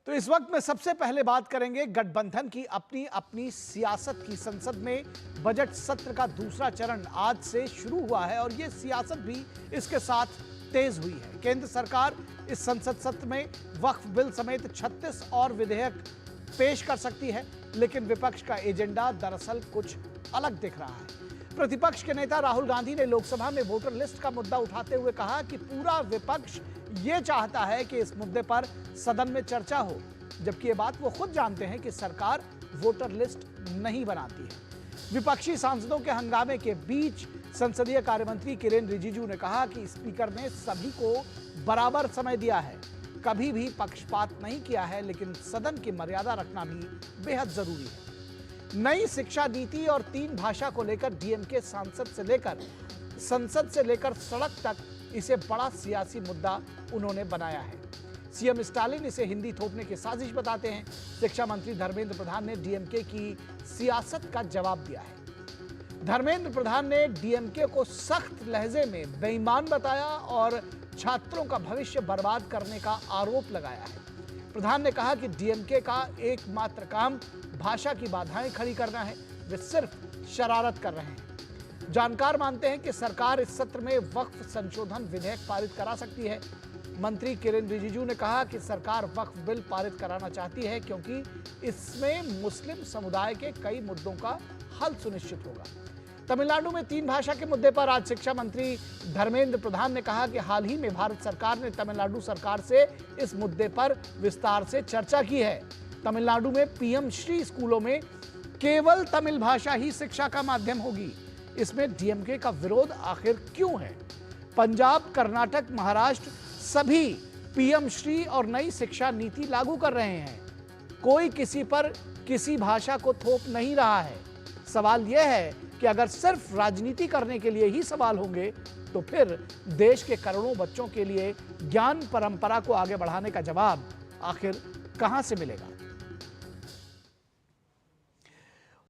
तो इस वक्त में सबसे पहले बात करेंगे गठबंधन की अपनी अपनी सियासत की। संसद में बजट सत्र का दूसरा चरण आज से शुरू हुआ है और यह सियासत भी इसके साथ तेज हुई है। केंद्र सरकार इस संसद सत्र में वक्फ बिल समेत 36 और विधेयक पेश कर सकती है, लेकिन विपक्ष का एजेंडा दरअसल कुछ अलग दिख रहा है। प्रतिपक्ष के नेता राहुल गांधी ने लोकसभा में वोटर लिस्ट का मुद्दा उठाते हुए कहा कि पूरा विपक्ष ये चाहता है कि इस मुद्दे पर सदन में चर्चा हो, जबकि ये बात वो खुद जानते हैं कि सरकार वोटर लिस्ट नहीं बनाती है। विपक्षी सांसदों के हंगामे के बीच संसदीय कार्यमंत्री किरेन रिजिजू ने कहा कि स्पीकर ने सभी को बराबर समय दिया है, कभी भी पक्षपात नहीं किया है, लेकिन सदन की मर्यादा रखना भी बेहद जरूरी है। नई शिक्षा नीति और 3 भाषा को लेकर डीएमके सांसद से लेकर संसद से लेकर सड़क तक इसे बड़ा सियासी मुद्दा उन्होंने बनाया है। सीएम स्टालिन इसे हिंदी थोपने की साजिश बताते हैं। शिक्षा मंत्री धर्मेंद्र प्रधान ने डीएमके की सियासत का जवाब दिया है। धर्मेंद्र प्रधान ने डीएमके को सख्त लहजे में बेईमान बताया और छात्रों का भविष्य बर्बाद करने का आरोप लगाया है। प्रधान ने कहा कि डीएमके का एकमात्र काम भाषा की बाधाएं खड़ी करना है, वे सिर्फ शरारत कर रहे हैं। जानकार मानते हैं कि सरकार इस सत्र में वक्फ संशोधन विधेयक पारित करा सकती है। मंत्री किरेन रिजिजू ने कहा कि सरकार वक्फ बिल पारित कराना चाहती है क्योंकि इसमें मुस्लिम समुदाय के कई मुद्दों का हल सुनिश्चित होगा। तमिलनाडु में 3 भाषा के मुद्दे पर आज शिक्षा मंत्री धर्मेंद्र प्रधान ने कहा कि हाल ही में भारत सरकार ने तमिलनाडु सरकार से इस मुद्दे पर विस्तार से चर्चा की है। तमिलनाडु में पीएम श्री स्कूलों में केवल तमिल भाषा ही शिक्षा का माध्यम होगी। इसमें डीएमके का विरोध आखिर क्यों है? पंजाब, कर्नाटक, महाराष्ट्र सभी पीएम श्री और नई शिक्षा नीति लागू कर रहे हैं। कोई किसी पर किसी भाषा को थोप नहीं रहा है। सवाल यह है कि अगर सिर्फ राजनीति करने के लिए ही सवाल होंगे तो फिर देश के करोड़ों बच्चों के लिए ज्ञान परंपरा को आगे बढ़ाने का जवाब आखिर कहां से मिलेगा?